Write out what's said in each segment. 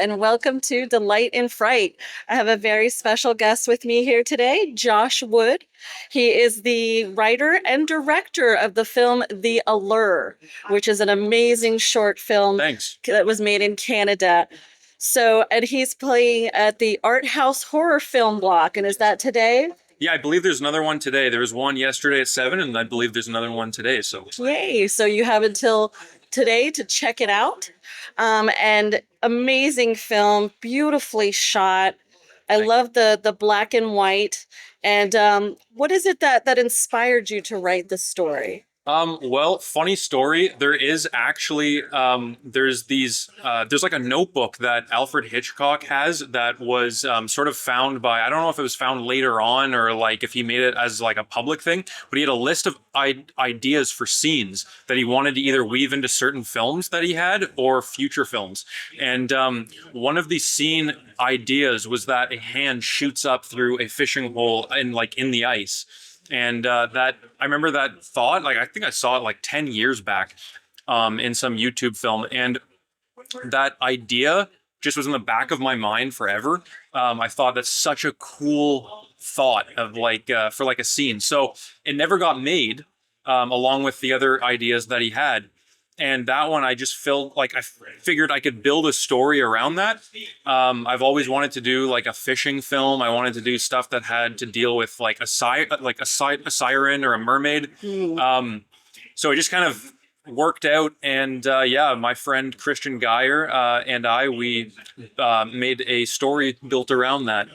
and welcome to Delight in Fright. I have a very special guest with me here today, Josh Wood. He is the writer and director of the film The Allure, which is an amazing short film Thanks. that was made in Canada. And he's playing at the Art House Horror Film Block, and is that today? Yeah, I believe there's another one today. There was one yesterday at 7, and I believe there's another one today. So Yay! So you have until today to check it out. And amazing film, beautifully shot. I love the black and white. And what is it that inspired you to write the story? Well, funny story. There is actually there's like a notebook that Alfred Hitchcock has that was sort of found by, I don't know if it was found later on or like if he made it as like a public thing, but he had a list of ideas for scenes that he wanted to either weave into certain films that he had or future films. And one of the scene ideas was that a hand shoots up through a fishing hole in the ice. And that I remember that thought, like I think I saw it like 10 years back in some YouTube film. And that idea just was in the back of my mind forever. I thought that's such a cool thought of for like a scene. So it never got made along with the other ideas that he had. And that one, I just felt like I figured I could build a story around that. I've always wanted to do like a fishing film. I wanted to do stuff that had to deal with like a siren or a mermaid. So it just kind of worked out. And yeah, my friend Christian Geyer and we made a story built around that.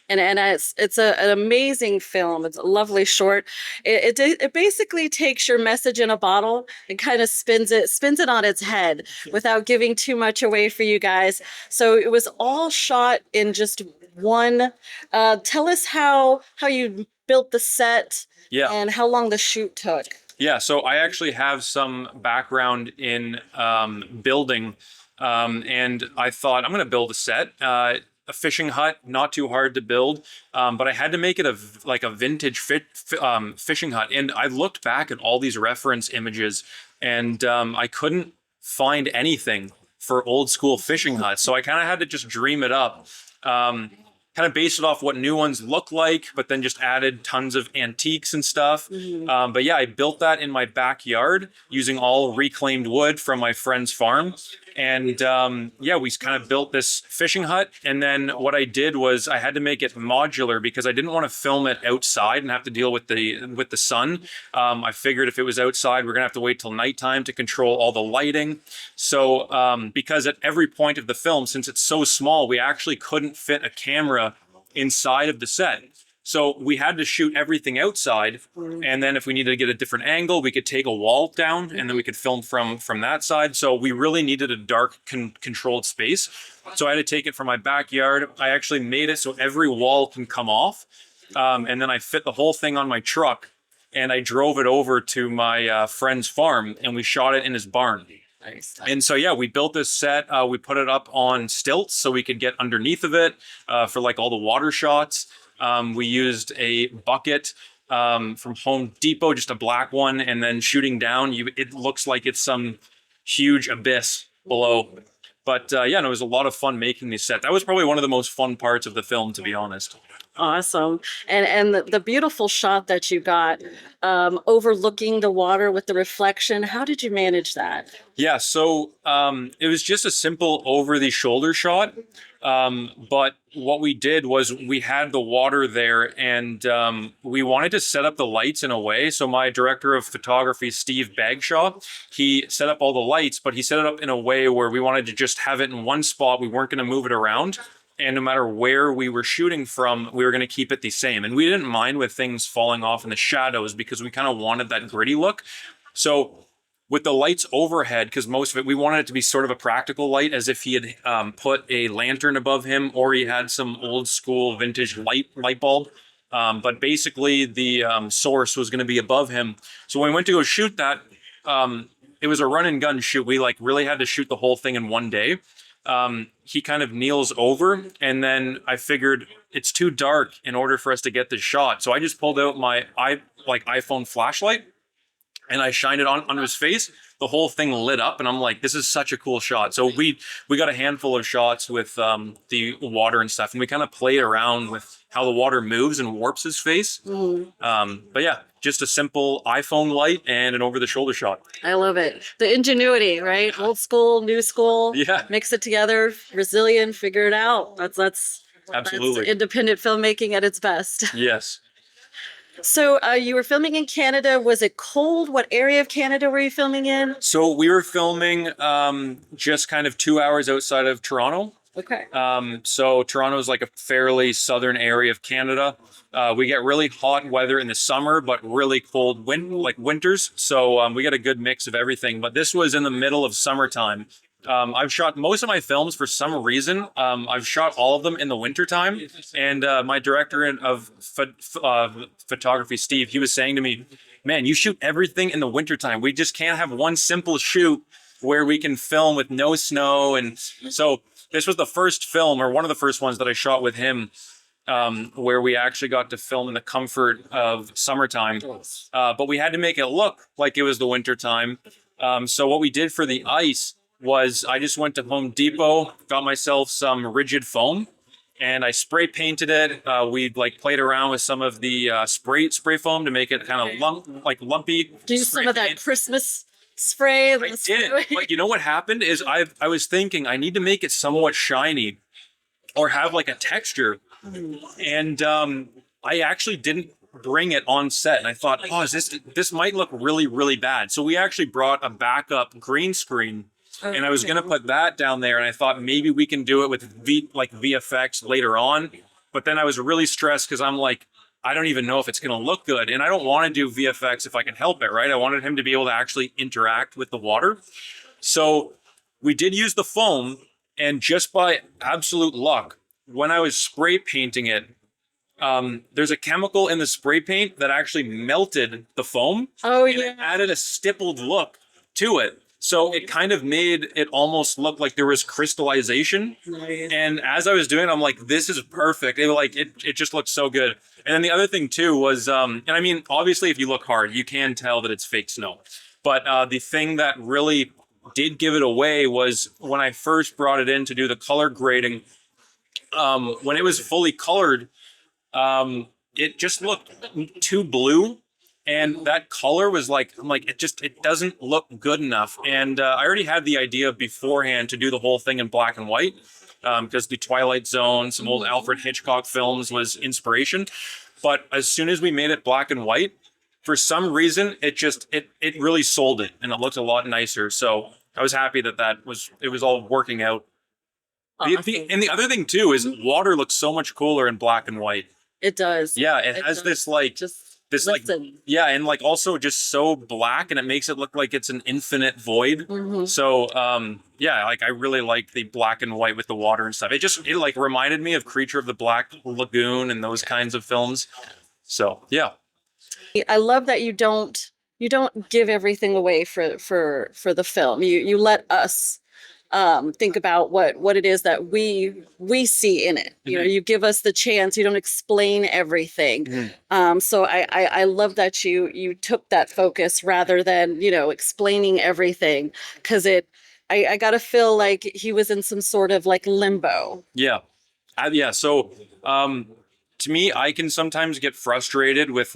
And it's an amazing film. It's a lovely short. It basically takes your message in a bottle and kind of spins it on its head without giving too much away for you guys. So it was all shot in just one. Tell us how you built the set, Yeah, and how long the shoot took. Yeah, so I actually have some background in building, and I thought I'm going to build a set. A fishing hut, not too hard to build, but I had to make it a vintage fishing hut. And I looked back at all these reference images, and I couldn't find anything for old school fishing huts. So I kind of had to just dream it up. Kind of based it off what new ones look like, but then just added tons of antiques and stuff. But yeah, I built that in my backyard using all reclaimed wood from my friend's farm. And yeah, we kind of built this fishing hut. And then what I did was I had to make it modular because I didn't want to film it outside and have to deal with the sun. I figured if it was outside, we're gonna have to wait till nighttime to control all the lighting. So because at every point of the film, since it's so small, we actually couldn't fit a camera inside of the set. So we had to shoot everything outside, and then if we needed to get a different angle, we could take a wall down, and then we could film from that side. So we really needed a dark, controlled space. So I had to take it from my backyard. I actually made it so every wall can come off, and then I fit the whole thing on my truck, and I drove it over to my friend's farm, and we shot it in his barn. Nice. And so, yeah, we built this set. We put it up on stilts so we could get underneath of it for like all the water shots. We used a bucket from Home Depot, just a black one, and then shooting down, it looks like it's some huge abyss below. But yeah, no, it was a lot of fun making these sets. That was probably one of the most fun parts of the film, to be honest. Awesome. And the beautiful shot that you got overlooking the water with the reflection. How did you manage that? Yeah, so it was just a simple over the shoulder shot. But what we did was we had the water there, and we wanted to set up the lights in a way. So my director of photography, Steve Bagshaw, he set up all the lights, but he set it up in a way where we wanted to just have it in one spot. We weren't going to move it around. And no matter where we were shooting from, we were going to keep it the same. And we didn't mind with things falling off in the shadows because we kind of wanted that gritty look. So with the lights overhead, because most of it, we wanted it to be sort of a practical light, as if he had put a lantern above him, or he had some old school vintage light bulb. But basically the source was going to be above him. So when we went to go shoot that, it was a run and gun shoot. We really had to shoot the whole thing in one day. He kind of kneels over, and then I figured it's too dark in order for us to get this shot. So I just pulled out my iPhone flashlight, and I shined it onto his face. The whole thing lit up, and I'm like, this is such a cool shot. So we got a handful of shots with the water and stuff, and we kind of played around with how the water moves and warps his face. But yeah, just a simple iPhone light and an over-the-shoulder shot. I love it. The ingenuity, right? Old school, new school. Yeah. Mix it together, resilient, figure it out. That's Absolutely. independent filmmaking at its best. Yes. So you were filming in Canada. Was it cold? What area of Canada were you filming in? So we were filming just kind of 2 hours outside of Toronto. Okay. So Toronto is like a fairly southern area of Canada. We get really hot weather in the summer, but really cold winters. So we get a good mix of everything. But this was in the middle of summertime. I've shot most of my films for some reason. I've shot all of them in the wintertime. And my director of photography, Steve, he was saying to me, man, you shoot everything in the wintertime. We just can't have one simple shoot where we can film with no snow. And so this was the first film, or one of the first ones that I shot with him, where we actually got to film in the comfort of summertime. But we had to make it look like it was the wintertime. So what we did for the ice was I just went to Home Depot, got myself some rigid foam, and I spray painted it. We played around with some of the spray foam to make it kind of lumpy. Do you use some of that Christmas spray? I did. But you know what happened is I was thinking I need to make it somewhat shiny or have like a texture. And I actually didn't bring it on set. And I thought, oh, this might look really, really bad. So we actually brought a backup green screen. And I was going to put that down there, and I thought maybe we can do it with VFX later on. But then I was really stressed because I'm like, I don't even know if it's going to look good. And I don't want to do VFX if I can help it, right? I wanted him to be able to actually interact with the water. So we did use the foam, and just by absolute luck, when I was spray painting it, there's a chemical in the spray paint that actually melted the foam. Oh, and it added a stippled look to it. So it kind of made it almost look like there was crystallization. Nice. And as I was doing it, I'm like, this is perfect. It just looks so good. And then the other thing too was, and I mean, obviously if you look hard, you can tell that it's fake snow. But the thing that really did give it away was when I first brought it in to do the color grading, when it was fully colored, it just looked too blue. And that color was like, I'm like, it doesn't look good enough. And I already had the idea beforehand to do the whole thing in black and white, because the Twilight Zone, some old Alfred Hitchcock films was inspiration. But as soon as we made it black and white, for some reason, it really sold it, and it looked a lot nicer. So I was happy that it was all working out. And the other thing too is water looks so much cooler in black and white. It does. Yeah, it has this yeah, and also just so black, and it makes it look like it's an infinite void. So yeah, I really like the black and white with the water and stuff. It reminded me of Creature of the Black Lagoon and those kinds of films. So yeah, I love that you don't give everything away for the film. You let us think about what it is that we see in it. You know, you give us the chance. You don't explain everything. So I love that you took that focus rather than explaining everything, because I gotta feel like he was in some sort of limbo. Yeah, yeah. So to me, I can sometimes get frustrated with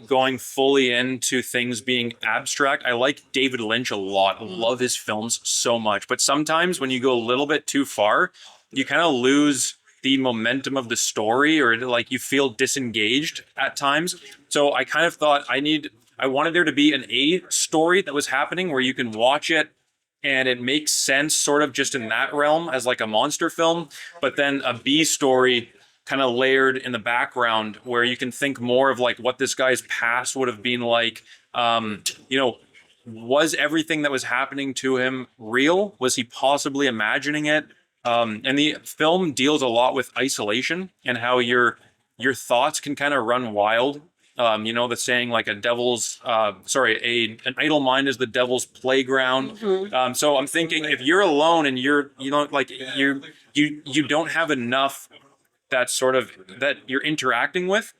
going fully into things being abstract. I like David Lynch a lot. I love his films so much. But sometimes when you go a little bit too far, you kind of lose the momentum of the story, or you feel disengaged at times. So I kind of thought I wanted there to be an A story that was happening where you can watch it and it makes sense sort of just in that realm as a monster film, but then a B story kind of layered in the background where you can think more of what this guy's past would have been like. Was everything that was happening to him real? Was he possibly imagining it? And the film deals a lot with isolation and how your thoughts can kind of run wild. The saying an idle mind is the devil's playground. So I'm thinking if you're alone and you don't have enough that you're interacting with,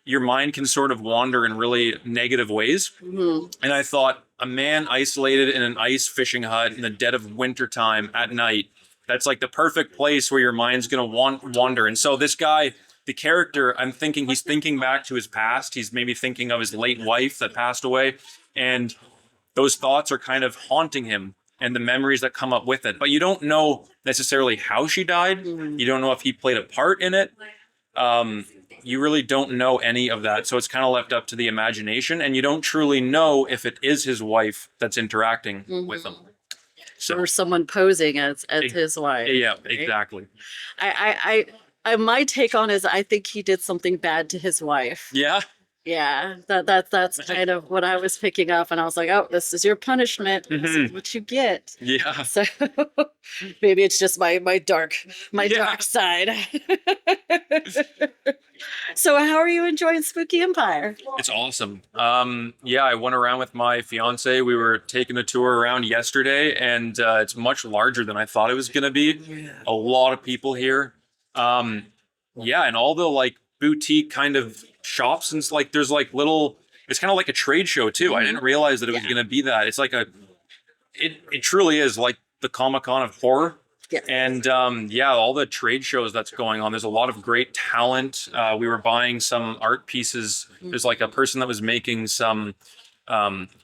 your mind can sort of wander in really negative ways. Mhm. And I thought, a man isolated in an ice fishing hut in the dead of winter time at night, that's like the perfect place where your mind's going to wander. And so this guy, the character, I'm thinking he's thinking back to his past. He's maybe thinking of his late wife that passed away. And those thoughts are kind of haunting him and the memories that come up with it. But you don't know necessarily how she died. You don't know if he played a part in it. You really don't know any of that. So it's kind of left up to the imagination, and you don't truly know if it is his wife that's interacting with him. So, Or someone posing as Ex- his wife. yeah, right? exactly. My take on is I think he did something bad to his wife. Yeah, Yeah, that's kind of what I was picking up, and I was like, oh, this is your punishment. This is what you get. yeah. So maybe it's just my dark Yeah. dark side. So how are you enjoying Spooky Empire? It's awesome. Yeah, I went around with my fiance. We were taking a tour around yesterday, and it's much larger than I thought it was going to be. A lot of people here. Yeah, and all the like boutique kind of shops, and it's like there's like little. It's kind of like a trade show too. I didn't realize that it was going to be that. It's like it truly is like the Comic-Con of horror. Yes. And yeah, all the trade shows that's going on. There's a lot of great talent. We were buying some art pieces. There's like a person that was making some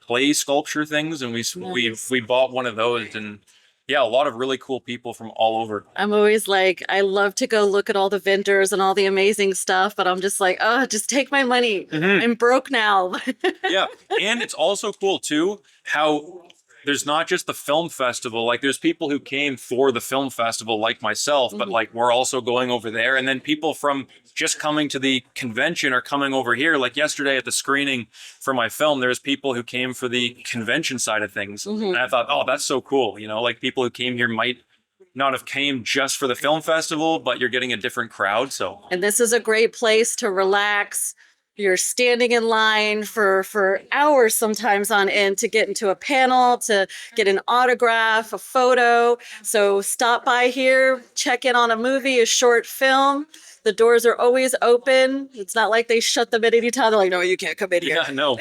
clay sculpture things, and we bought one of those. And yeah, a lot of really cool people from all over. I'm always like, I love to go look at all the vendors and all the amazing stuff, but I'm just like, oh, just take my money. I'm broke now. Yeah, and it's also cool too how there's not just the film festival. Like there's people who came for the film festival like myself, but like we're also going over there. And then people from just coming to the convention are coming over here. Like yesterday at the screening for my film, there's people who came for the convention side of things. And I thought, oh, that's so cool. You know, like people who came here might not have came just for the film festival, but you're getting a different crowd. So, And this is a great place to relax. You're standing in line for hours sometimes on end to get into a panel, to get an autograph, a photo. So stop by here, check in on a movie, a short film. The doors are always open. It's not like they shut them at any time. They're like, no, you can't come in here. yeah, no.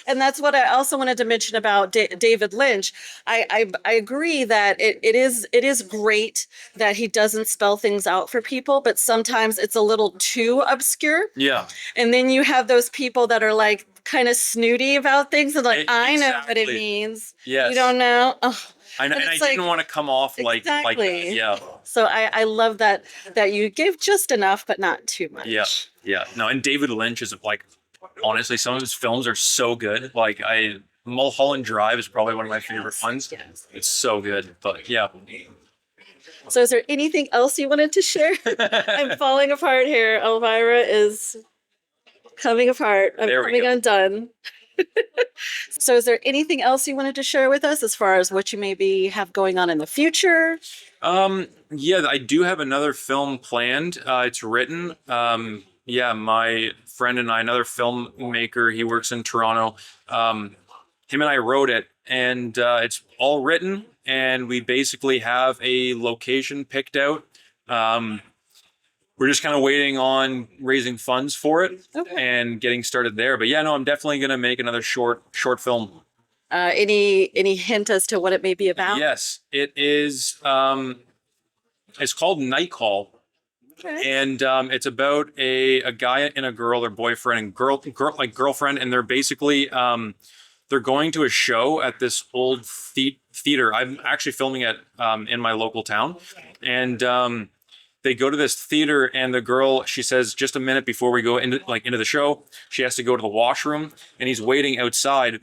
And that's what I also wanted to mention about David Lynch. I agree that it is great that he doesn't spell things out for people, but sometimes it's a little too obscure. Yeah. And then you have those people that are like kind of snooty about things and like, I know what it Exactly. means. Yes. You don't know. Oh. And I it's didn't like- want to come off like that. Exactly. Yeah. So I love that you give just enough, but not too much. Yeah, yeah. No, and David Lynch is like, honestly, some of his films are so good. Like Mulholland Drive is probably one of my favorite ones. Yes. It's so good. But yeah. So is there anything else you wanted to share? I'm falling apart here. Elvira is coming apart. I'm There we coming go. undone. So is there anything else you wanted to share with us as far as what you maybe have going on in the future? Yeah, I do have another film planned. It's written. Yeah, my friend and I, another filmmaker, he works in Toronto. Him and I wrote it, and it's all written, and we basically have a location picked out. We're just kind of waiting on raising funds for it and getting started there. But yeah, no, I'm definitely going to make another short film. Any hint as to what it may be about? Yes, it is. It's called Night Call. Okay. And it's about a guy and a girl, their boyfriend and girlfriend, and they're basically they're going to a show at this old theater. I'm actually filming it in my local town, and they go to this theater, and the girl, she says, just a minute before we go into the show, she has to go to the washroom, and he's waiting outside.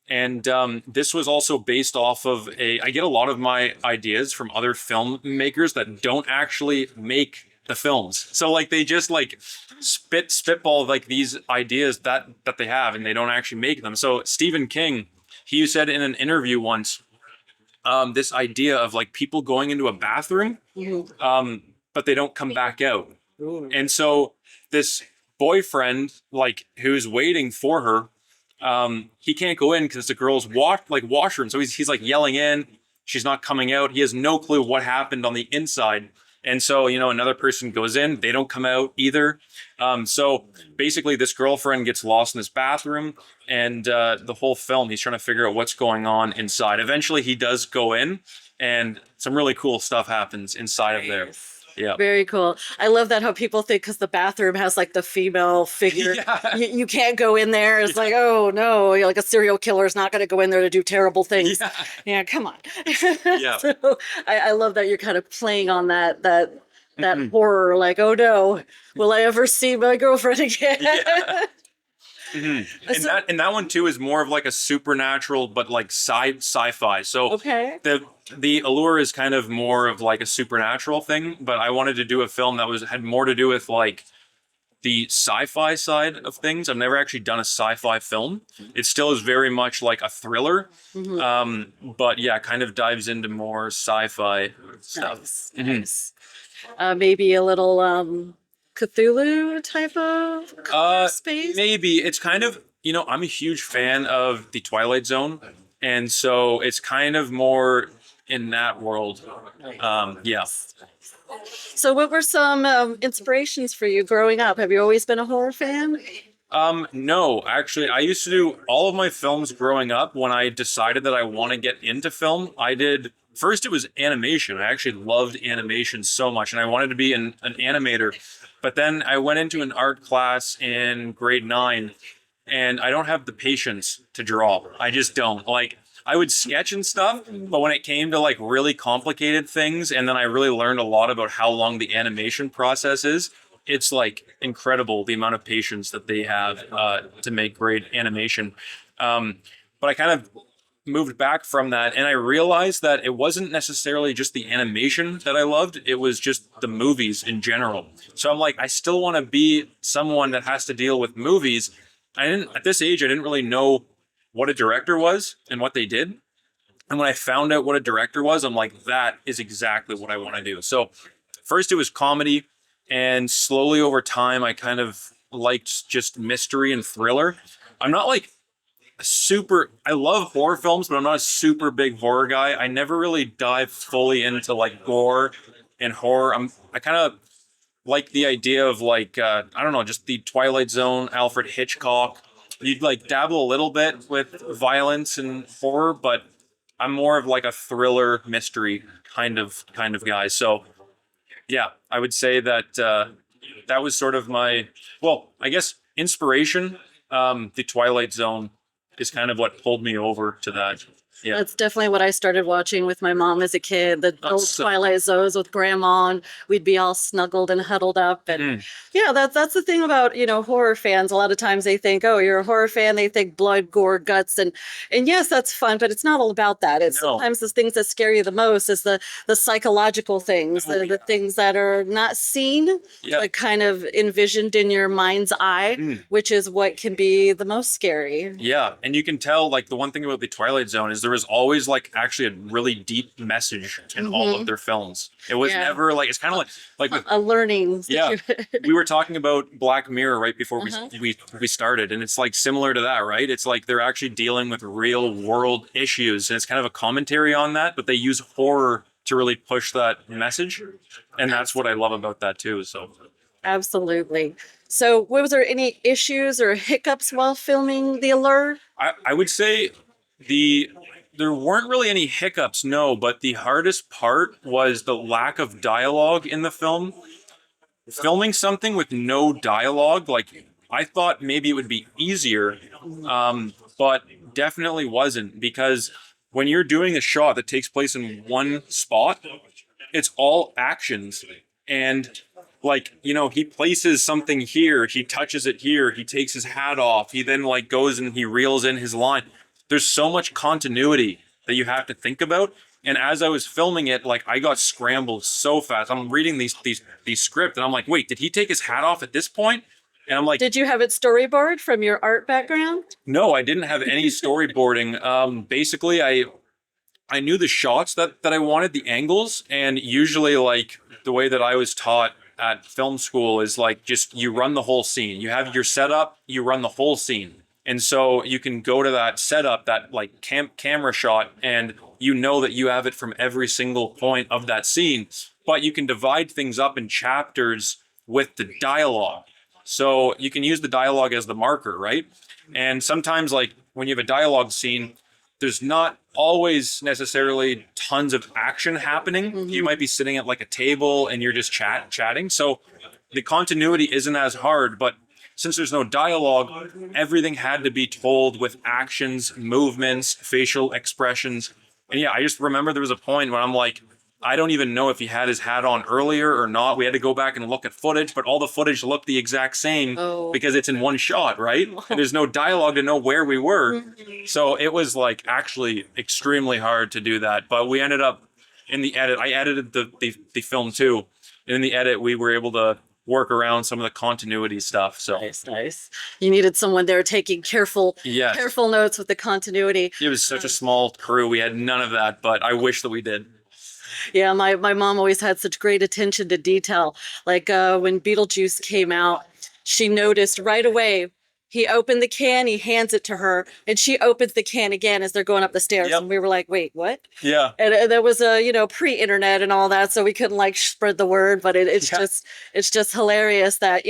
And this was also based off of I get a lot of my ideas from other filmmakers that don't actually make the films. So like they just like spitball like these ideas that they have, and they don't actually make them. So Stephen King, he said in an interview once, this idea of like people going into a bathroom, but they don't come back out. And so this boyfriend, like who's waiting for her, he can't go in because it's a girl's washroom. So he's like yelling in, she's not coming out. He has no clue what happened on the inside. And so, another person goes in, they don't come out either. So basically, this girlfriend gets lost in this bathroom, and the whole film, he's trying to figure out what's going on inside. Eventually, he does go in, and some really cool stuff happens inside of there. Yeah. Very cool. I love that how people think because the bathroom has like the female figure, Yeah. you can't go in there. It's like, oh no, you're like a serial killer is not going to go in there to do terrible things. Yeah. Yeah, come on. Yeah. So I love that you're kind of playing on that Mhm. horror. Like, oh no, will I ever see my girlfriend again? Yeah. Mhm. And So- that one too is more of like a supernatural, but like sci-fi. So Okay. the Allure is kind of more of like a supernatural thing, but I wanted to do a film that had more to do with like the sci-fi side of things. I've never actually done a sci-fi film. It still is very much like a thriller, but yeah, kind of dives into more sci-fi stuff. Nice. Mhm. Nice. Maybe a little Cthulhu type of space. Maybe it's kind of, I'm a huge fan of the Twilight Zone, and so it's kind of more in that world. Yeah. So, what were some inspirations for you growing up? Have you always been a horror fan? No, actually, I used to do all of my films growing up. When I decided that I want to get into film, I did. First, it was animation. I actually loved animation so much, and I wanted to be an animator. But then I went into an art class in grade 9, and I don't have the patience to draw. I just don't. Like, I would sketch and stuff, but when it came to like really complicated things, and then I really learned a lot about how long the animation process is, it's like incredible the amount of patience that they have to make great animation. But I kind of moved back from that, and I realized that it wasn't necessarily just the animation that I loved, it was just the movies in general. So I'm like, I still want to be someone that has to deal with movies. At this age, I didn't really know what a director was and what they did. And when I found out what a director was, I'm like, that is exactly what I want to do. So first it was comedy, and slowly over time, I kind of liked just mystery and thriller. I'm not like I love horror films, but I'm not a super big horror guy. I never really dive fully into like gore and horror. I kind of like the idea of like, I don't know, just the Twilight Zone, Alfred Hitchcock. You'd like dabble a little bit with violence and horror, but I'm more of like a thriller mystery kind of guy. So yeah, I would say that that was sort of I guess inspiration. The Twilight Zone is kind of what pulled me over to that. Yeah. That's definitely what I started watching with my mom as a kid. The old So- Twilight Zones with grandma, and we'd be all snuggled and huddled up. And yeah, that's the thing about, horror fans. A lot of times they think, oh, you're a horror fan. They think blood, gore, guts. And yes, that's fun, but it's not all about that. It's No. sometimes the things that scare you the most is the psychological things, Oh, the things that are not seen, Yeah. but kind of envisioned in your mind's eye, which is what can be the most scary. Yeah, and you can tell like the one thing about the Twilight Zone is there was always like actually a really deep message in all of their films. It was Yeah. never like, it's kind of like with, A learning. yeah, we were talking about Black Mirror right before Uh-huh. we started, and it's like similar to that, right? It's like they're actually dealing with real world issues, and it's kind of a commentary on that, but they use horror to really push that message, and that's what I love about that too. So Absolutely. So, was there any issues or hiccups while filming The Allure? I would say there weren't really any hiccups, no, but the hardest part was the lack of dialogue in the film. Filming something with no dialogue, like I thought maybe it would be easier, but definitely wasn't, because when you're doing a shot that takes place in one spot, it's all actions. And like, he places something here, he touches it here, he takes his hat off, he then like goes and he reels in his line. There's so much continuity that you have to think about. And as I was filming it, like I got scrambled so fast. I'm reading these script, and I'm like, wait, did he take his hat off at this point? And I'm like, Did you have it storyboard from your art background? no, I didn't have any storyboarding. Basically, I knew the shots that I wanted, the angles, and usually like the way that I was taught at film school is like just you run the whole scene. You have your setup, you run the whole scene. And so you can go to that setup, that like camera shot, and you know that you have it from every single point of that scene. but you can divide things up in chapters with the dialogue. So you can use the dialogue as the marker, right? And sometimes, like when you have a dialogue scene, there's not always necessarily tons of action happening. You might be sitting at like a table and you're just chatting. So the continuity isn't as hard, but since there's no dialogue, everything had to be told with actions, movements, facial expressions. And yeah, I just remember there was a point when I'm like, I don't even know if he had his hat on earlier or not. We had to go back and look at footage, but all the footage looked the exact same because it's in one shot, right? And there's no dialogue to know where we were. So it was like actually extremely hard to do that. But we ended up in the edit, I edited the film too. And in the edit, we were able to work around some of the continuity stuff. So Nice. You needed someone there taking careful notes with the continuity. it was such a small crew. We had none of that, but I wish that we did. Yeah, my mom always had such great attention to detail. Like when Beetlejuice came out, she noticed right away. He opened the can, he hands it to her, and she opens the can again as they're going up the stairs. Yep. And we were like, wait, what? Yeah. And there was a, pre-internet and all that, so we couldn't like spread the word, but it's just hilarious that,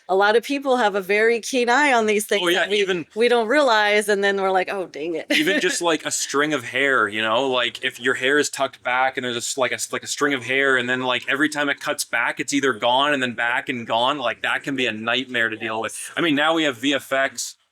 a lot of people have a very keen eye on these things. Oh yeah, that we don't realize, and then we're like, oh, dang it. Even just like a string of hair, like if your hair is tucked back and there's just like a string of hair, and then like every time it cuts back, it's either gone and then back and gone. Like that can be a nightmare to deal with. I mean, now we have VFX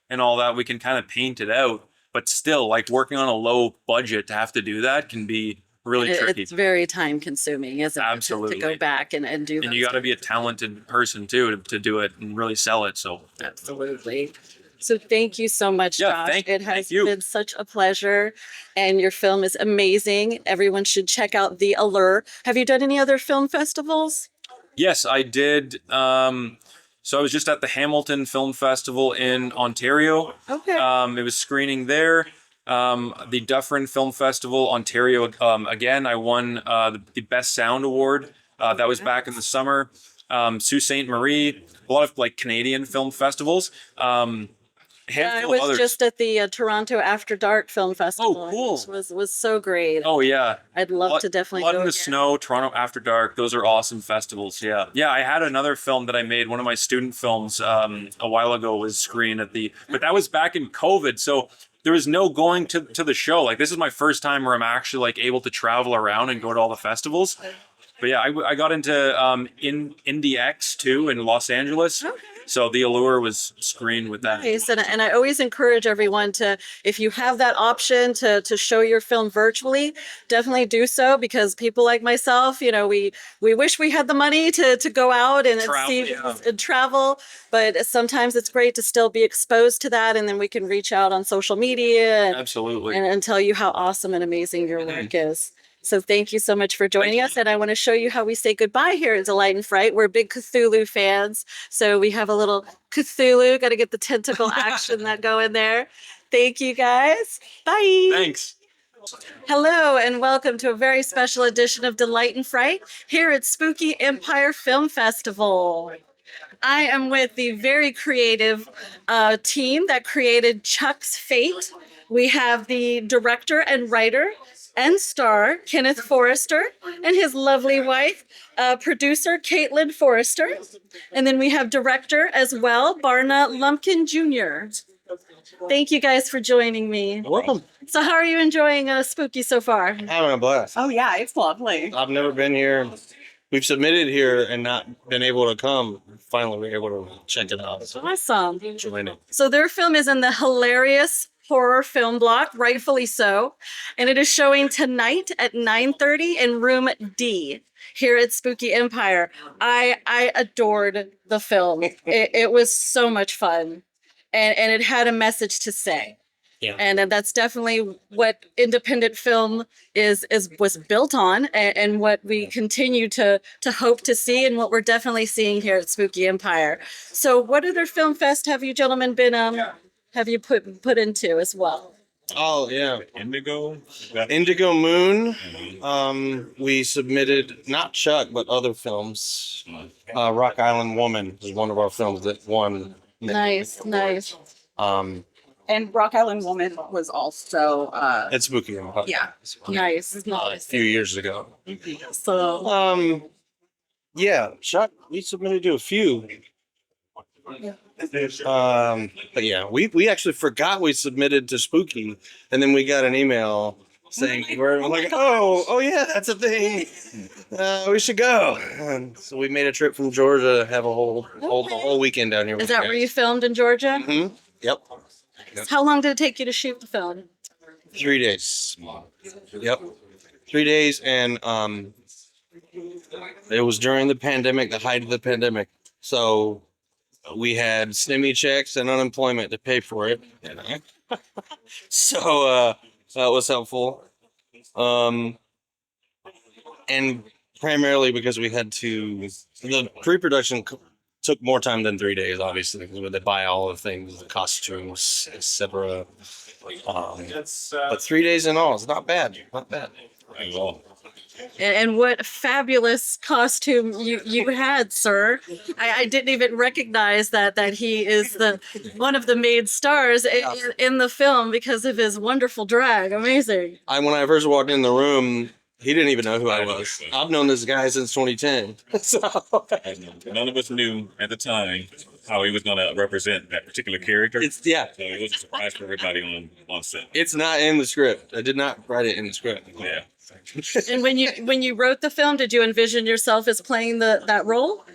and all that, we can kind of paint it out, but still, like working on a low budget to have to do that can be really tricky. It's very time consuming, isn't it? Absolutely. To go back and do that. And you got to be a talented person too to do it and really sell it. So absolutely. So thank you so much, Josh. It has been such a pleasure, and your film is amazing. Everyone should check out The Allure. Have you done any other film festivals? Yes, I did. So I was just at the Hamilton Film Festival in Ontario. Okay. It was screening there. The Dufferin Film Festival, Ontario. Again, I won the Best Sound Award. That was back in the summer. Sault Ste. Marie, a lot of like Canadian film festivals. I was just at the Toronto After Dark Film Festival. Oh, cool. Which was so great. Oh, yeah. I'd love to definitely Blood go in the again. Snow, Toronto After Dark. Those are awesome festivals. Yeah. Yeah, I had another film that I made. One of my student films a while ago was screened at but that was back in COVID. So there was no going to the show. Like, this is my first time where I'm actually like able to travel around and go to all the festivals. But yeah, I got into Indie X too in Los Angeles. Okay. So The Allure was screened with that. Nice. And I always encourage everyone to, if you have that option to show your film virtually, definitely do so, because people like myself, we wish we had the money to go out and travel, but sometimes it's great to still be exposed to that, and then we can reach out on social media Absolutely. and tell you how awesome and amazing your work is. So thank you so much for joining us. And I want to show you how we say goodbye here at Delight and Fright. We're big Cthulhu fans. So we have a little Cthulhu. Got to get the tentacle action that go in there. Thank you, guys. Bye. Thanks. Hello, and welcome to a very special edition of Delight and Fright here at Spooky Empire Film Festival. I am with the very creative team that created Chuck's Fate. We have the director and writer and star, Kenneth Forrester, and his lovely wife, producer, Kaitlyn Forrester. And then we have director as well, Barna Lumpkin Jr. Thank you guys for joining me. You're welcome. So how are you enjoying Spooky so far? Having a blast. Oh yeah, it's lovely. I've never been here. We've submitted here and not been able to come. Finally, we're able to check it out. So Awesome. enjoying it. So their film is in the hilarious horror film block, rightfully so. And it is showing tonight at 9:30 in room D here at Spooky Empire. I adored the film. It was so much fun. And it had a message to say. Yeah. And that's definitely what independent film was built on, and what we continue to hope to see, and what we're definitely seeing here at Spooky Empire. So what other film fest have you gentlemen been have you put into as well? Oh, yeah. Indigo Moon. We submitted, not Chuck, but other films. Rock Island Woman is one of our films that won. Nice. And Rock Island Woman was also It's spooky. yeah. Nice. A Nice. few years ago. So Yeah, shot. We submitted to a few. But yeah, we actually forgot we submitted to Spooky, and then we got an email saying we're like, oh yeah, that's a thing. We should go. And so we made a trip from Georgia to have a whole weekend down here. is that where you filmed in Georgia? Mm-hmm. Yep. How long did it take you to shoot the film? 3 days. Yep. 3 days, and it was during the pandemic, the height of the pandemic. So we had SNME checks and unemployment to pay for it. So that was helpful. And primarily because we had to, the pre-production took more time than 3 days, obviously, because we had to buy all the things, the costumes, etc. But 3 days in all, it's not bad. Not bad. At all. And what fabulous costume you had, sir. I didn't even recognize that he is one of the main stars in the film because of his wonderful drag. Amazing. When I first walked in the room, he didn't even know who I was. I've known this guy since 2010. So None of us knew at the time how he was going to represent that particular character. it's So it was a surprise for everybody on set. it's not in the script. I did not write it in the script. Yeah. And when you wrote the film, did you envision yourself as playing that role?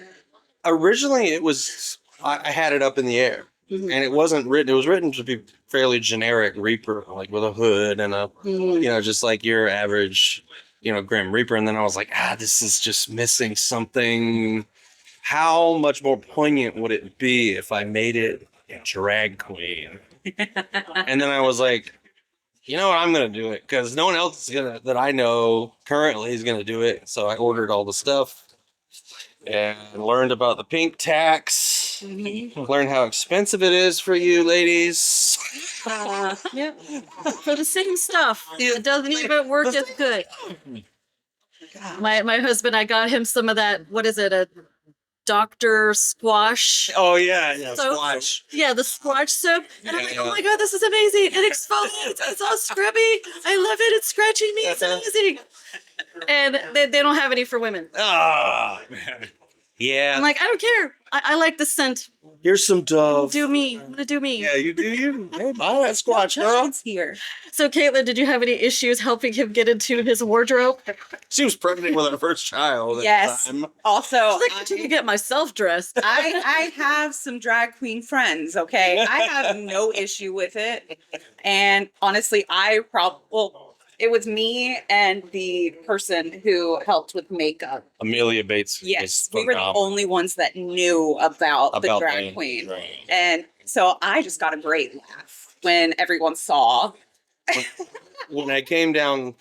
Originally, it was I had it up in the air, and it wasn't written. It was written to be fairly generic Reaper, like with a hood and a just like your average Grim Reaper. And then I was like, this is just missing something. How much more poignant would it be if I made it a drag queen? And then I was like, you know what, I'm gonna do it because no one else that I know currently is gonna do it. So I ordered all the stuff and learned about the pink tax. Learned how expensive it is for you ladies. Yeah. For the same stuff. It doesn't even work as good. My husband, I got him some of that, what is it, a Dr. Squash? Oh yeah, So- squash. Yeah, the squash soap. And I'm like, Yeah. oh my God, this is amazing. It exfoliates. It's all scrubby. I love it. It's scratching me. It's amazing. And they don't have any for women. Ah, yeah. I'm like, I don't care. I like the scent. Here's some Dove. Do me. I'm gonna do me. Yeah, you do you. Hey, buy that squash, girl. It's here. So, Kaitlyn, did you have any issues helping him get into his wardrobe? She was pregnant with her first child. At Yes. the time. Also, I was like, I can get myself dressed. I have some drag queen friends, okay? I have no issue with it. And honestly, it was me and the person who helped with makeup. Amelia Bates. Yes, is we were the phenomenal. only ones that knew about the About drag the- queen. right. And so I just got a great laugh when everyone saw. When I came down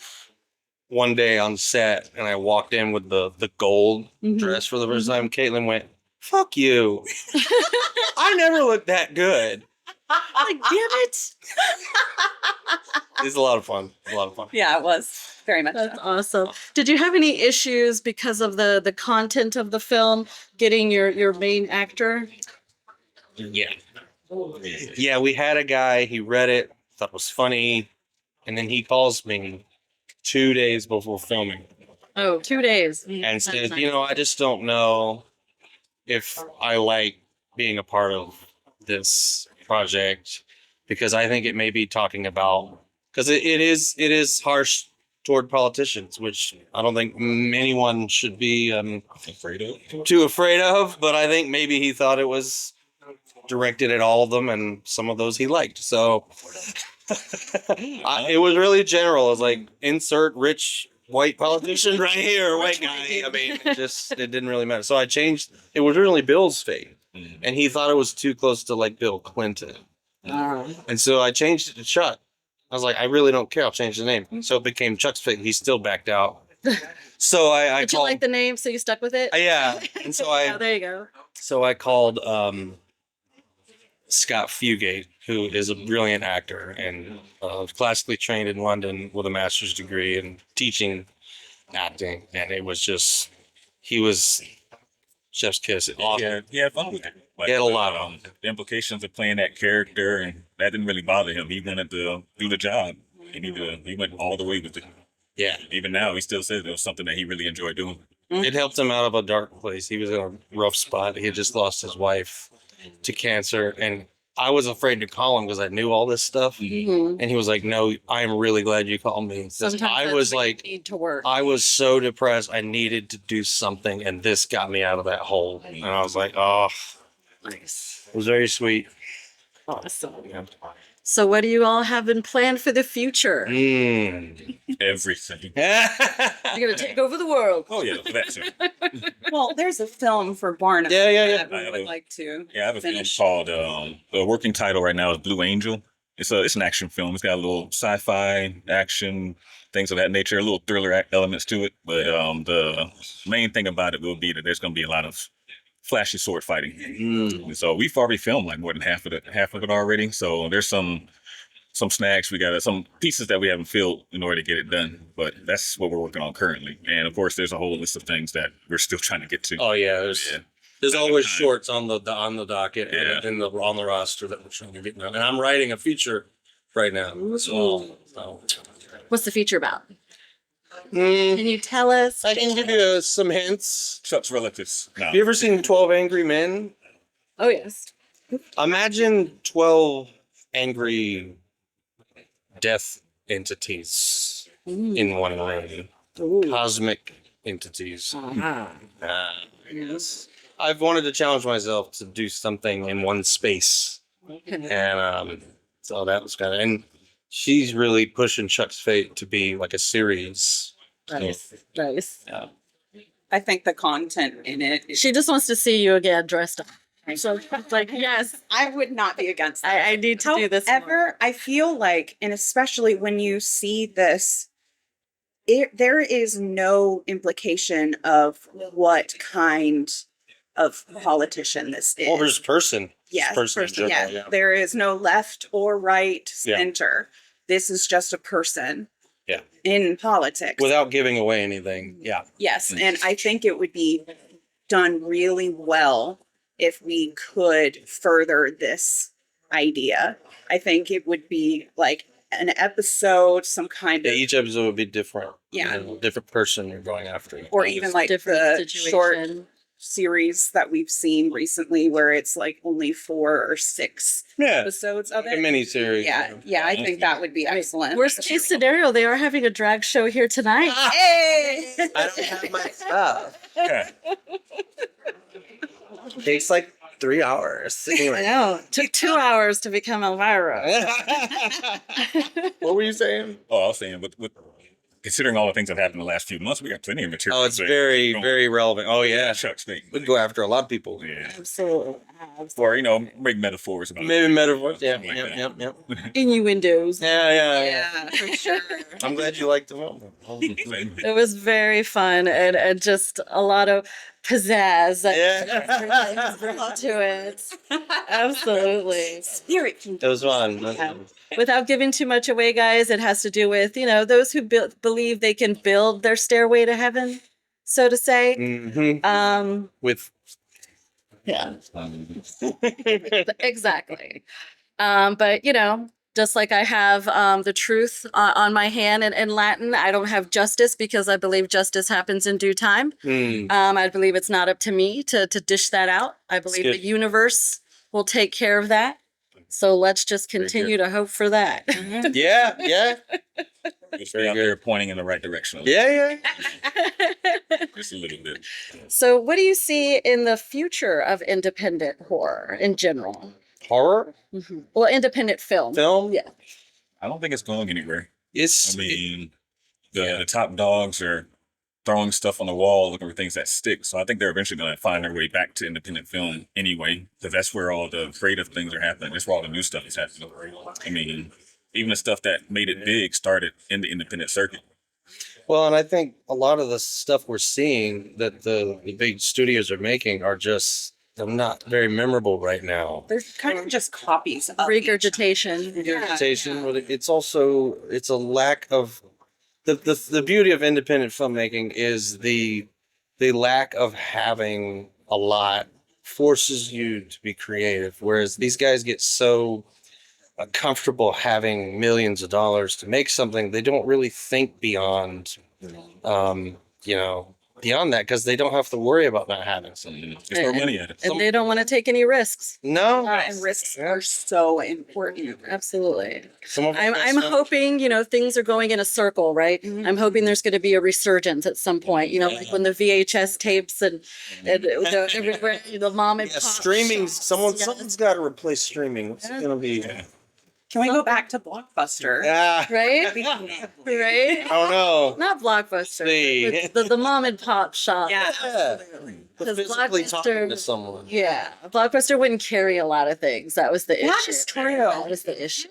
one day on set and I walked in with the gold dress for the first time, Kaitlyn went, "Fuck you." I never looked that good. Like, damn it. It's a lot of fun. Yeah, it was very much. That's So. awesome. Did you have any issues because of the content of the film getting your main actor? Yeah. Yeah, we had a guy, he read it, thought it was funny, and then he calls me 2 days before filming Oh, 2 days. and said, I just don't know if I like being a part of this project because I think it may be talking about, because it is harsh toward politicians, which I don't think anyone should be too afraid of, but I think maybe he thought it was directed at all of them and some of those he liked. So it was really general. It was like, insert rich white politician right here, white guy. I mean, it didn't really matter. So I changed. It was really Bill's fate, and he thought it was too close to like Bill Clinton, and so I changed it to Chuck. I was like, I really don't care. I'll change the name. So it became Chuck's fate. He still backed out. So I Did you called. like the name, so you stuck with it? Yeah, and so Oh, there you go. I called Scott Fugate, who is a brilliant actor and classically trained in London with a master's degree in teaching acting. And it was just, he was chef's kiss. Awesome. Yeah, he had fun with it. Like, He had a lot of fun. the implications of playing that character and that didn't really bother him. He wanted to do the job, and he went all the way with it. Yeah. Even now, he still says it was something that he really enjoyed doing. It helped him out of a dark place. He was in a rough spot. He had just lost his wife to cancer. And I was afraid to call him because I knew all this stuff. Mhm. And he was like, "No, I'm really glad you called me." 'Cause Sometimes I that's was what you like, need to work. I was so depressed. I needed to do something. And this got me out of that hole. And I was like, oh, Nice. it was very sweet. Awesome. So what do you all have in plan for the future? Mm. Everything. You're gonna take over the world. Oh yeah, that's it. Well, there's a film for Barna. Yeah, yeah, yeah. That we would like to. Yeah, I have a finish. film called the working title right now is Blue Angel. It's an action film. It's got a little sci-fi action things of that nature, a little thriller elements to it. But the main thing about it will be that there's going to be a lot of flashy sword fighting. And so we've already filmed like more than half of it already. So there's some snags we got, some pieces that we haven't filled in order to get it done. But that's what we're working on currently. And of course, there's a whole list of things that we're still trying to get to. Oh yeah, there's always Time. shorts on the docket Yeah. and on the roster that we're trying to get done. And I'm writing a feature right now. So What's the feature about? mm, Can you tell us? I can give you some hints. Chuck's relatives. No. Have you ever seen 12 Angry Men? Oh yes. Imagine 12 angry death entities in one room. Cosmic entities. Uh-huh. Yes. I've wanted to challenge myself to do something in one space. And so that was kind of, and she's really pushing Chuck's Fate to be like a series. Nice. Nice. Yeah. I think the content in it is She just wants to see you again dressed up. So it's like, yes, I would not be against that. I need to do this. more. However, I feel like, and especially when you see this, there is no implication of what kind of politician this is. Or his person. Yes, Person in general, yeah. yeah. There is no left or right Yeah. center. This is just a person. Yeah. In politics. Without giving away anything. Yeah. Yes, and I think it would be done really well if we could further this idea. I think it would be like an episode, some kind Yeah, of, each episode would be different. Yeah. Different person you're going after. or even like Different the short situation. series that we've seen recently where it's like only 4 or 6 Yeah. episodes of A it. mini series. Yeah, I think that would be excellent. Worst case scenario, they are having a drag show here tonight. Hey! I don't have my stuff. Yeah. Takes like 3 hours. I Anyway. know. Took 2 hours to become Elvira. What were you saying? Oh, I was saying, with considering all the things that happened in the last few months, we got plenty of material. Oh, it's to very, go- very relevant. Oh yeah. Chuck's Fate. We'd go after a lot of people. Yeah. Absolutely. Or, make metaphors about Maybe metaphors. Yeah. Something like Yep. that. Yep. Innuendos. Yeah. Yeah, for sure. I'm glad you liked the film. It was very fun and just a lot of pizzazz that Yeah. brought to it. Absolutely. Spirit. It was fun. Without giving too much away, guys, it has to do with, those who believe they can build their stairway to heaven, so to say. Mm-hmm. With Yeah, exactly. But just like I have the truth on my hand in Latin, I don't have justice because I believe justice happens in due time. I believe it's not up to me to dish that out. I believe good. the universe will take care of that. So let's just continue to hope for that. yeah. Just be out there pointing in the right direction. Yeah. Just a little bit. So what do you see in the future of independent horror in general? Horror Well, independent film. film. Yeah. I don't think it's going anywhere. It's I mean, the top dogs are throwing stuff on the wall looking for things that stick. So I think they're eventually going to find their way back to independent film anyway, because that's where all the creative things are happening. That's where all the new stuff is happening. I mean, even the stuff that made it big started in the independent circuit. well, and I think a lot of the stuff we're seeing that the big studios are making are just they're not very memorable right now. They're kind of just copies of Regurgitation. Regurgitation, but it's also it's a lack of the beauty of independent filmmaking is the lack of having a lot forces you to be creative, whereas these guys get so comfortable having millions of dollars to make something, they don't really think beyond, you know, beyond that because they don't have to worry about not having something. Just throw money at it. And they don't want to take any risks. No, And risks are so important. Absolutely. some of I'm hoping, things are going in a circle, right? I'm hoping there's going to be a resurgence at some point, like when the VHS tapes and everywhere, the mom and pop streaming. shops. Someone's got to replace streaming. What's it gonna be? Can we go back to Blockbuster? Yeah, Right? Right? I don't know. Not Blockbuster. See. The mom and pop shop. Yeah. Yeah. Because Physically talking Blockbuster, to someone. yeah, Blockbuster wouldn't carry a lot of things. That was the issue. That is true. That was the issue.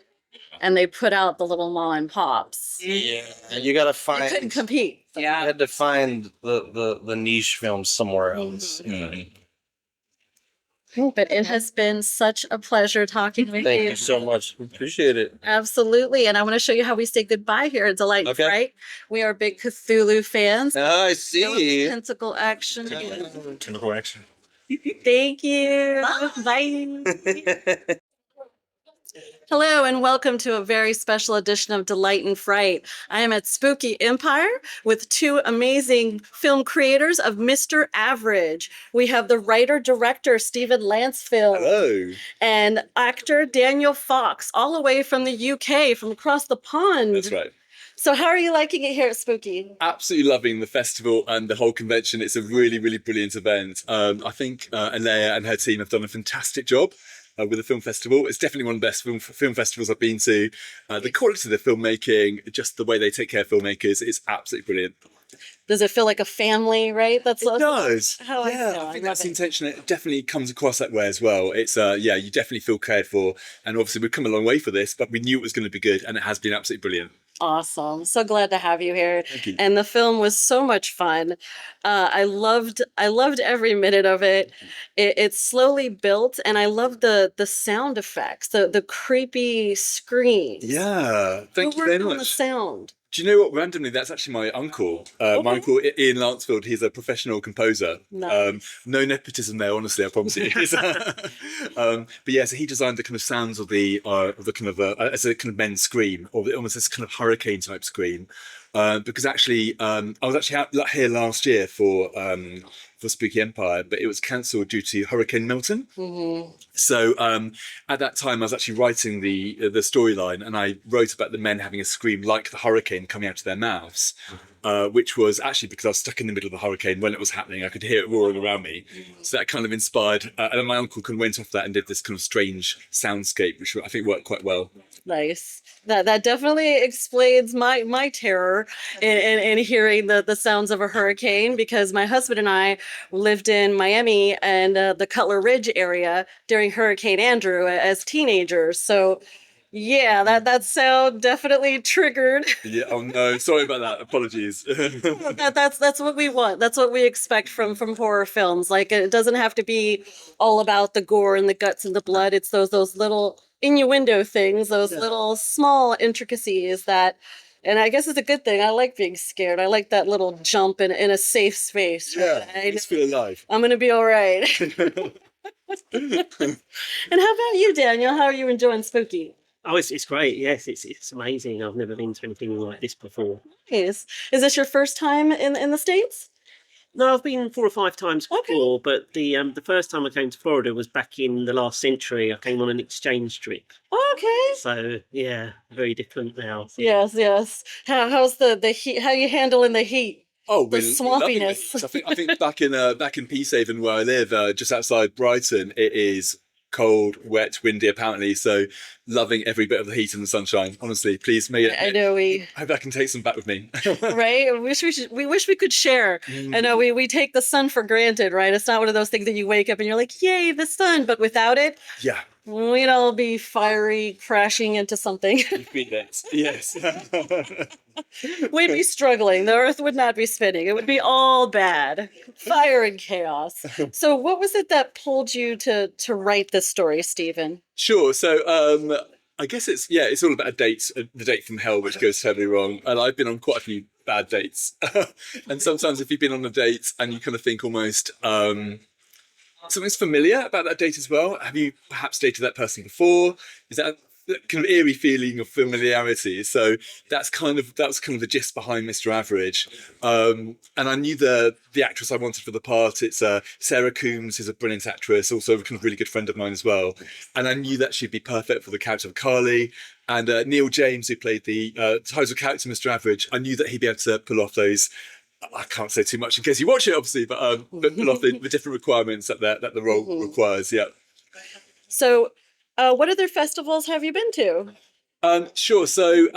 And they put out the little mom and pops. Yeah, you got to They find. couldn't compete. You Yeah. had to find the niche films somewhere else. But it has been such a pleasure talking with Thank you. you so much. Appreciate it. Absolutely. And I want to show you how we say goodbye here at Delight, Okay. right? We are big Cthulhu fans. I see. Tentacle action. Tentacle action. Thank you. Bye. Hello and welcome to a very special edition of Delight and Fright. I am at Spooky Empire with two amazing film creators of Mr. Average. We have the writer-director Stephen Lancefield Hello. and actor Daniel Fox, all the way from the UK, from across the pond. That's right. So how are you liking it here at Spooky? Absolutely loving the festival and the whole convention. It's a really, really brilliant event. I think Alea and her team have done a fantastic job with the film festival. It's definitely one of the best film festivals I've been to. The quality of the filmmaking, just the way they take care of filmmakers, is absolutely brilliant. Does it feel like a family, right? It does. how I feel. I I think love that's the it. intention. It definitely comes across that way as well. It's you definitely feel cared for, and obviously we've come a long way for this, but we knew it was going to be good, and it has been absolutely brilliant. Awesome. So glad to have you here. Thank you. And the film was so much fun. I loved every minute of it. It's slowly built and I love the sound effects, the creepy screams. Yeah, thank Who you very worked on the much. sound? Do you know what? Randomly, that's actually my uncle. My uncle Ian Lancefield. He's a professional composer. Nice. No nepotism there, honestly. I promise you. But yeah, so he designed the kind of sounds of the kind of as a kind of men's scream, or almost this kind of hurricane type scream. Because actually, I was actually out here last year for Spooky Empire, but it was cancelled due to Hurricane Milton. Mm-hmm. So at that time, I was actually writing the storyline, and I wrote about the men having a scream like the hurricane coming out of their mouths, which was actually because I was stuck in the middle of the hurricane when it was happening. I could hear it roaring around me, so that kind of inspired. And then my uncle kind of went off that and did this kind of strange soundscape, which I think worked quite well. Nice. That definitely explains my terror in hearing the sounds of a hurricane, because my husband and I lived in Miami and the Cutler Ridge area during Hurricane Andrew as teenagers. So yeah, that sound definitely triggered. Yeah. Oh no, sorry about that. Apologies. That's what we want. That's what we expect from horror films. Like, it doesn't have to be all about the gore and the guts and the blood. It's those little innuendo things, those little small intricacies that, and I guess it's a good thing. I like being scared. I like that little jump in a safe space. Yeah, I let's feel alive. I'm gonna be all right. And how about you, Daniel? How are you enjoying Spooky? Oh, it's great. Yes, it's amazing. I've never been to anything like this before. Nice. Is this your first time in the States? No, I've been 4 or 5 times Okay. before, but the first time I came to Florida was back in the last century. I came on an exchange trip, Okay. so yeah, very different now. Yes. How's the heat? How you handling the heat? Oh, The we're loving it. swampiness. I think back in Peacehaven where I live, just outside Brighton, it is cold, wet, windy apparently. So loving every bit of the heat and the sunshine. Honestly, please may I know we I hope I can take some back with me. right. We wish we could share. I know we take the sun for granted, right? It's not one of those things that you wake up and you're like, yay, the sun. But without it, Yeah, we'd all be fiery, crashing into something. you've been there. Yes. We'd be struggling. The earth would not be spinning. It would be all bad. Fire and chaos. So what was it that pulled you to write this story, Stephen? Sure. So I guess it's all about the date from hell, which goes terribly wrong. And I've been on quite a few bad dates. And sometimes if you've been on a date and you kind of think almost something's familiar about that date as well. Have you perhaps dated that person before? Is that kind of eerie feeling of familiarity. So that was kind of the gist behind Mr. Average. And I knew the actress I wanted for the part. It's Sarah Coombs, who's a brilliant actress, also a kind of really good friend of mine as well. And I knew that she'd be perfect for the character of Carly. And Neil James, who played the title character Mr. Average, I knew that he'd be able to pull off those. I can't say too much in case you watch it, obviously, but pull off the different requirements that the role requires. Yeah. So, what other festivals have you been to? Sure. So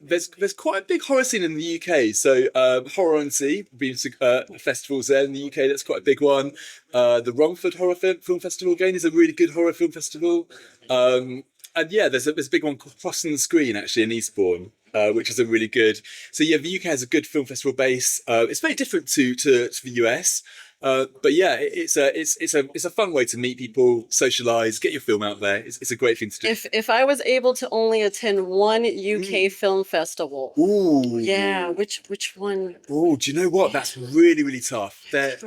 there's quite a big horror scene in the UK. So Horror on Sea, been to festivals there in the UK. That's quite a big one. The Romford Horror Film Festival again is a really good horror film festival. And yeah, there's a big one called Crossing the Screen actually in Eastbourne, which is a really good. So yeah, the UK has a good film festival base. It's very different to the US. But yeah, it's a fun way to meet people, socialize, get your film out there. It's a great thing to do. If I was able to only attend one UK film festival, Ooh. yeah, which one? Oh, do you know what? That's really, really tough. They're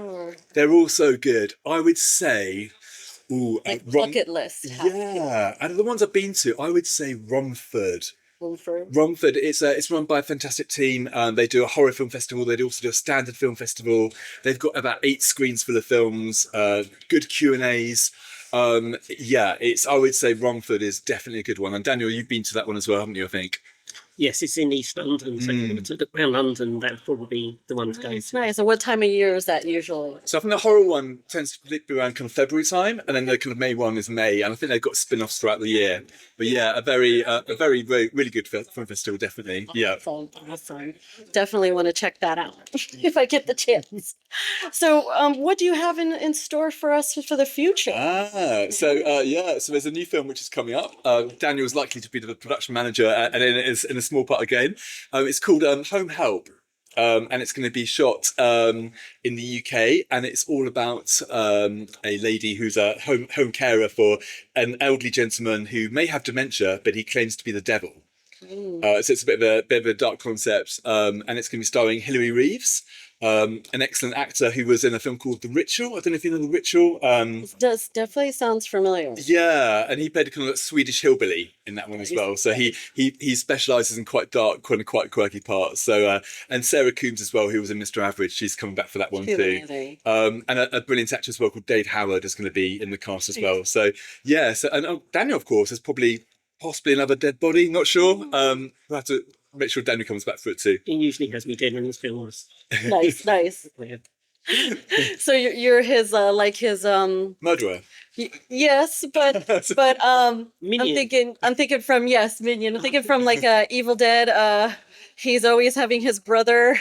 all so good. I would say, Like bucket list. Yeah, out of the ones I've been to, I would say Romford. Romford. Romford, it's run by a fantastic team. They do a horror film festival. They also do a standard film festival. They've got about 8 screens full of films. Good Q&As. Yeah, I would say Romford is definitely a good one. And Daniel, you've been to that one as well, haven't you? I think. Yes, it's in East London, so if you want to look around London, that'd probably be the one to go It's to. nice. And what time of year is that usually? So I think the horror one tends to be around kind of February time, and then the kind of May one is May, and I think they've got spin-offs throughout the year. But yeah, a very really good film festival, definitely. Yeah. Awesome. Definitely want to check that out if I get the chance. So, what do you have in store for us for the future? So there's a new film which is coming up. Daniel's likely to be the production manager, and in a small part again. It's called Home Help. And it's going to be shot in the UK, and it's all about a lady who's a home carer for an elderly gentleman who may have dementia, but he claims to be the devil. So it's a bit of a dark concept, and it's going to be starring Hilary Reeves, an excellent actor who was in a film called The Ritual. I don't know if you know The Ritual. It definitely sounds familiar. Yeah, and he played a kind of Swedish hillbilly in that one as well. So he specialises in quite dark, quite quirky parts. So and Sarah Coombs as well, who was in Mr. Average, she's coming back for that one too. And a brilliant actor as well called Dave Howard is going to be in the cast as well. So yeah, and Daniel of course is possibly another dead body. Not sure. We'll have to make sure Daniel comes back for it too. He usually has me dead in his films. Nice. Yeah. So you're his Murderer. yes, but Minion. I'm thinking from Minion. I'm thinking from like Evil Dead. He's always having his brother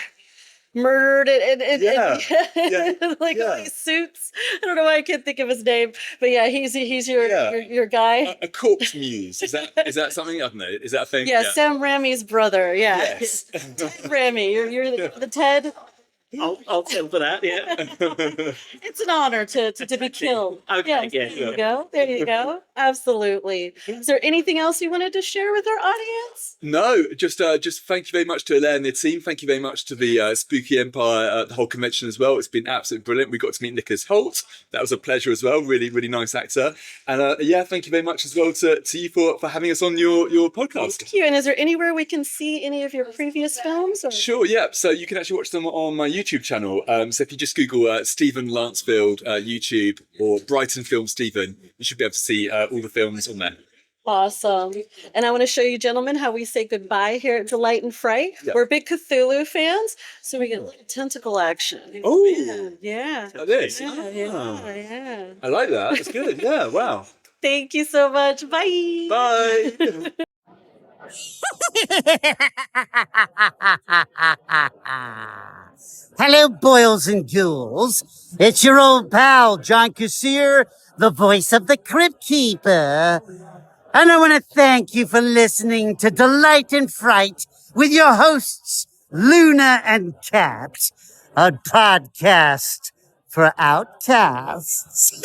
murdered and like all these suits. I don't know why I can't think of his name, but yeah, he's your guy. A corpse muse. Is that something? I don't know. Is that a thing? Yeah, Sam Raimi's brother. Yeah, Yes. Ted Raimi. You're the Ted. I'll tell for that, yeah. It's an honor to be killed. Okay, Yes, yeah. there you go. There you go. Absolutely. Is there anything else you wanted to share with our audience? No, just thank you very much to Elaine and the team. Thank you very much to the Spooky Empire, the whole convention as well. It's been absolutely brilliant. We got to meet Nicholas Hoult. That was a pleasure as well. Really, really nice actor. And thank you very much as well to you for having us on your podcast. Thank you. And is there anywhere we can see any of your previous films? Or? Sure, yeah. So you can actually watch them on my YouTube channel. So if you just Google Stephen Lancefield YouTube or Brighton Film Stephen, you should be able to see all the films on there. Awesome. And I want to show you, gentlemen, how we say goodbye here at Delight and Fright. Yeah. We're big Cthulhu fans, so we get a little tentacle action. Oh, yeah. like this. Yeah. I like that. That's good. Yeah. Wow. Thank you so much. Bye. Bye. Hello, boils and ghouls. It's your old pal, John Kusier, the voice of the Crypt Keeper. And I want to thank you for listening to Delight and Fright with your hosts, Luna and Cat, a podcast for outcasts.